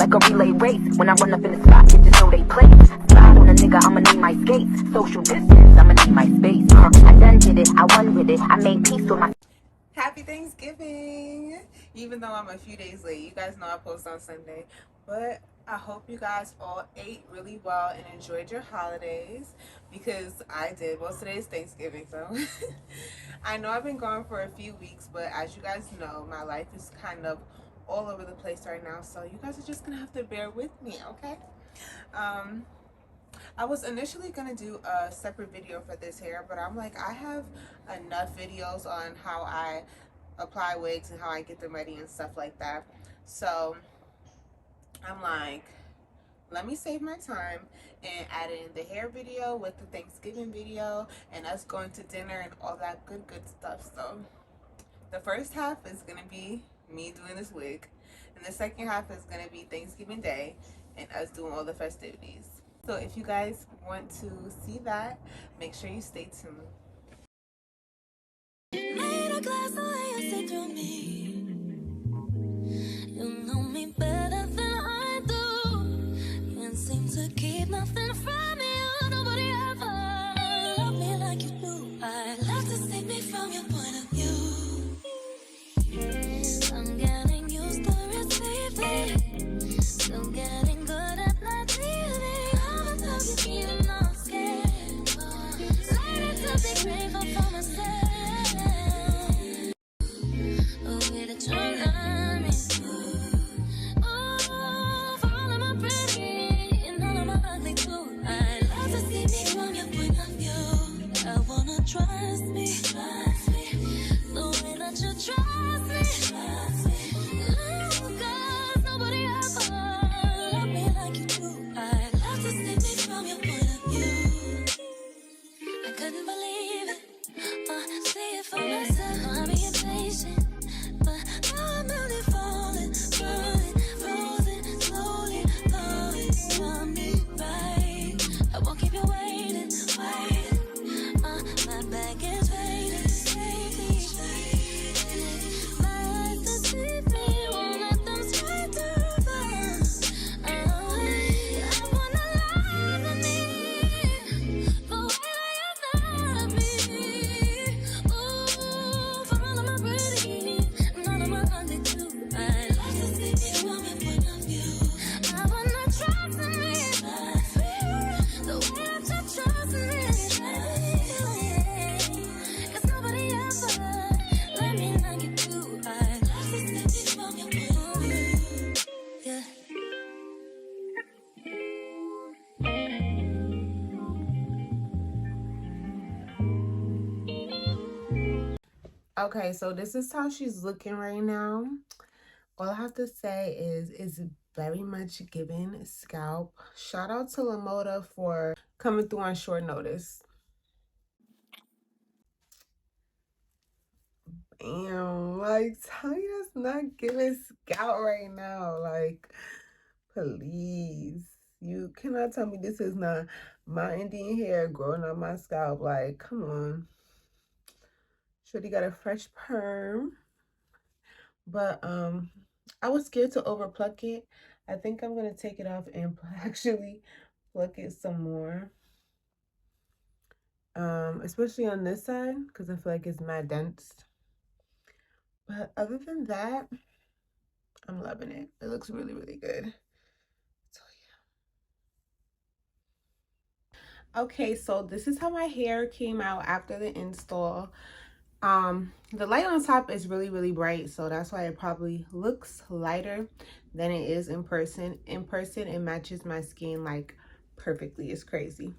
like a relay race. When I run up in the spot, bitches know they place. Slide on a nigga, I'ma need my skates. Social distance, I'ma need my space. I done did it, I won with it. I made peace with my... Happy Thanksgiving! Even though I'm a few days late, you guys know I post on Sunday. But I hope you guys all ate really well and enjoyed your holidays, because I did. Well, today is Thanksgiving, so I know I've been gone for a few weeks, but as you guys know, my life is kind of all over the place right now, so you guys are just gonna have to bear with me, okay? I was initially gonna do a separate video for this hair, but I'm like, I have enough videos on how I apply wigs and how I get them ready and stuff like that. So I'm like, let me save my time and add in the hair video with the Thanksgiving video and us going to dinner and all that good stuff. So the first half is gonna be me doing this wig, and the second half is gonna be Thanksgiving Day and us doing all the festivities. So if you guys want to see that, make sure you stay tuned. Made a glass the way you see through me. You know me better than I do. Can't seem to keep nothing from you. Nobody ever loved me like you do. I'd love to see me from your point of view. I'm getting used to receiving. Still getting good at not leaving. All the times you even know I'm scared. Learning to be grateful for myself. Oh, way that you love me. Oh, for all of my pretty and all of my ugly too. I'd love to see me from your point of view. I wanna trust me. The way that you trust me. Cause nobody ever loved me like you do. I'd love to see me from your point of view. I couldn't believe it, see it for myself. I'm being patient, but now I'm really falling, frozen, slowly falling from me right. I won't keep you waiting. My bag is waiting. My eyes deceive me, won't let them straight through them. I wanna love me the way that you love me. Ooh, for all of my pretty and all of my ugly too. I'd love to see me from your point of view. I wanna trust in me, the way that you trust me. Cause nobody ever let me like you do. I'd love to see me from your point of view. Yeah. Okay, so this is how she's looking right now. All I have to say is it's very much giving scalp. Shout out to Lemoda for coming through on short notice. Damn, like, Tanya's not giving scalp right now. Like, please. You cannot tell me this is not my Indian hair growing on my scalp. Like, come on. Shorty got a fresh perm. But I was scared to over pluck it. I think I'm gonna take it off and actually pluck it some more. Especially on this side, because I feel like it's mad dense. But other than that, I'm loving it. It looks really, really good. So yeah. Okay, so this is how my hair came out after the install. The light on top is really, really bright, so that's why it probably looks lighter than it is in person. In person, it matches my skin like perfectly. It's crazy.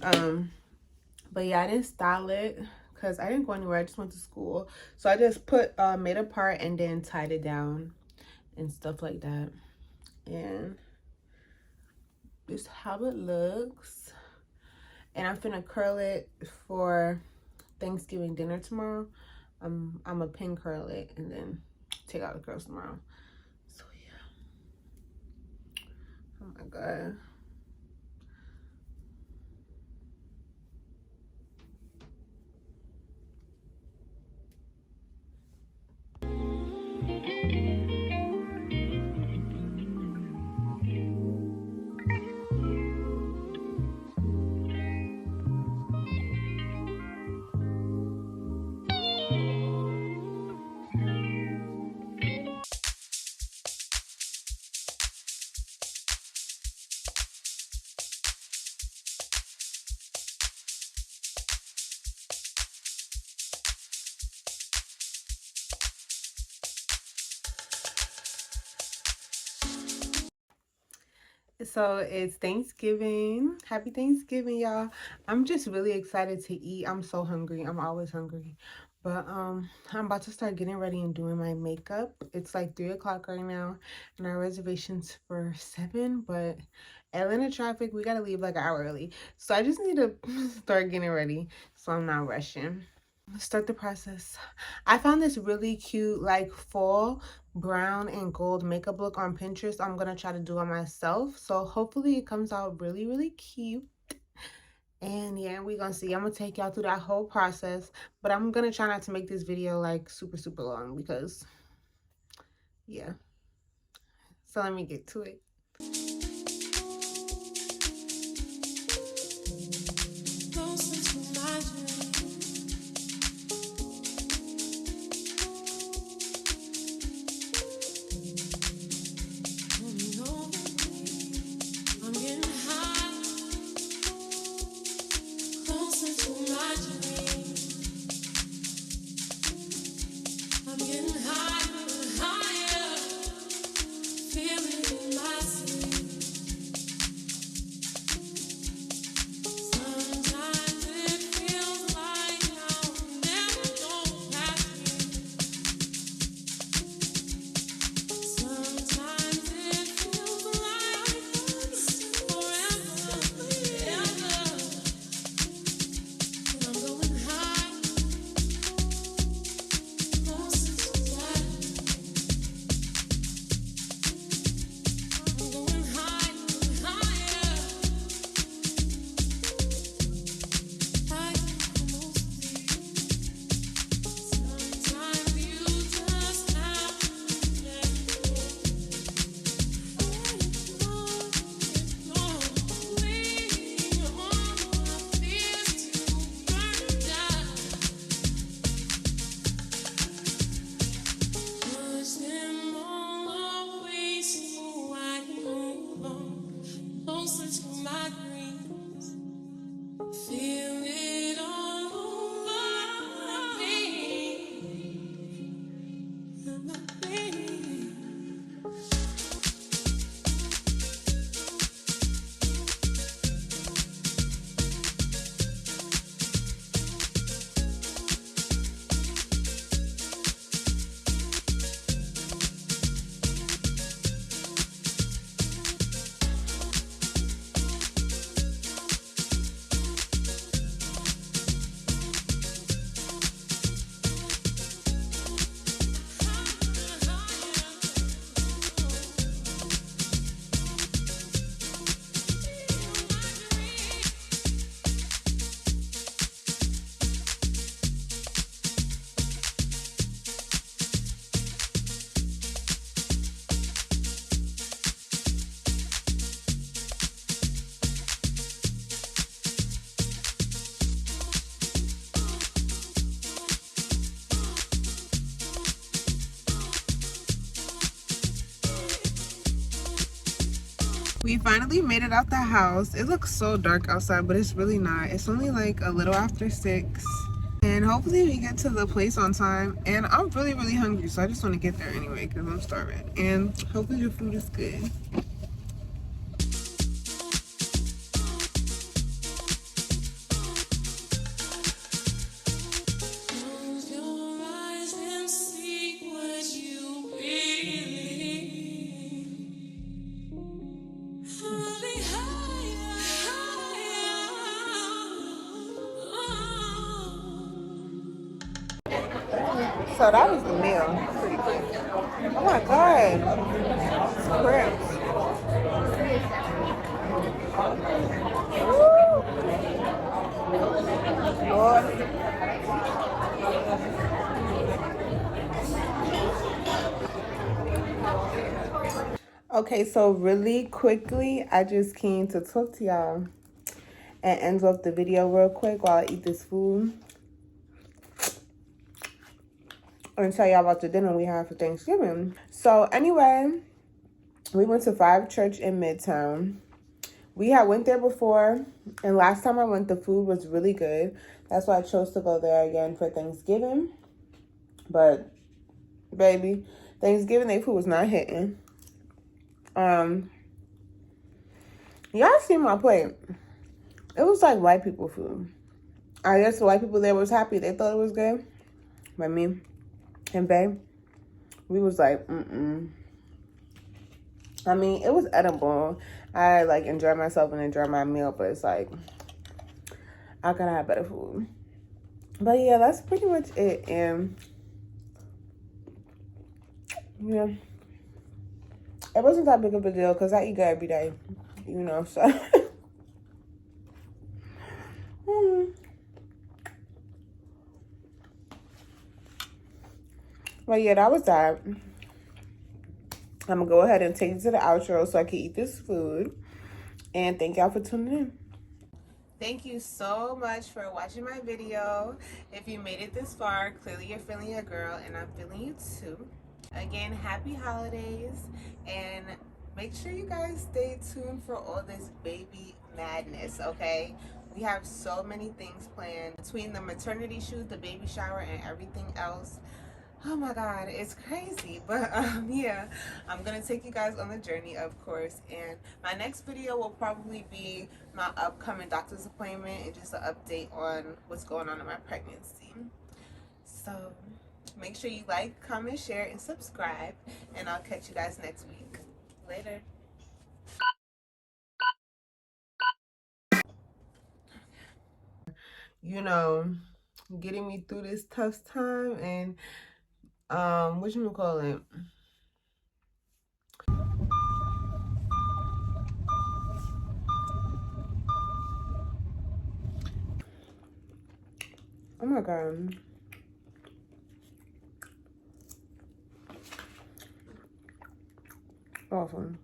But yeah, I didn't style it because I didn't go anywhere. I just went to school, so I just made a part and then tied it down and stuff like that. And this is how it looks. And I'm finna curl it for Thanksgiving dinner tomorrow. I'm a pin curl it and then take out the curls tomorrow. So yeah. Oh my god. So it's Thanksgiving. Happy Thanksgiving, y'all. I'm just really excited to eat. I'm so hungry. I'm always hungry. But I'm about to start getting ready and doing my makeup. It's like 3 o'clock right now, and our reservation's for 7. But Atlanta traffic, we gotta leave like an hour early. So I just need to start getting ready so I'm not rushing. Let's start the process. I found this really cute like fall brown and gold makeup look on Pinterest. I'm gonna try to do it myself, so hopefully it comes out really cute. And yeah, we're gonna see. I'm gonna take y'all through that whole process, but I'm gonna try not to make this video like super long because yeah. So let me get to it. We finally made it out the house. It looks so dark outside, but it's really not. It's only like a little after 6. And hopefully we get to the place on time. And I'm really hungry, so I just want to get there anyway because I'm starving. And hopefully the food is good. So that was the meal. Pretty quick. Oh my god. It's cramps. Lord. Okay, so really quickly, I just came to talk to y'all and end off the video real quick while I eat this food. And tell y'all about the dinner we had for Thanksgiving. So anyway, we went to 5Church in Midtown. We had went there before, and last time I went, the food was really good. That's why I chose to go there again for Thanksgiving. But, baby, Thanksgiving Day food was not hitting. Y'all see my plate. It was like white people food. I guess the white people there was happy. They thought it was good. But me and babe, we was like, I mean, it was edible. I like enjoyed myself and enjoyed my meal, but it's like, I gotta have better food. But yeah, that's pretty much it. And yeah, it wasn't that big of a deal because I eat good every day, you know, so. But yeah, that was that. I'm gonna go ahead and take you to the outro so I can eat this food. And thank y'all for tuning in. Thank you so much for watching my video. If you made it this far, clearly you're feeling your girl, and I'm feeling you too. Again, happy holidays, and make sure you guys stay tuned for all this baby madness, okay? We have so many things planned between the maternity shoot, the baby shower, and everything else. Oh my god, it's crazy. But yeah, I'm gonna take you guys on the journey, of course, and my next video will probably be my upcoming doctor's appointment and just an update on what's going on in my pregnancy. So make sure you like, comment, share, and subscribe, and I'll catch you guys next week. Later. You know, getting me through this tough time, and what you call it? Oh my god. Awesome.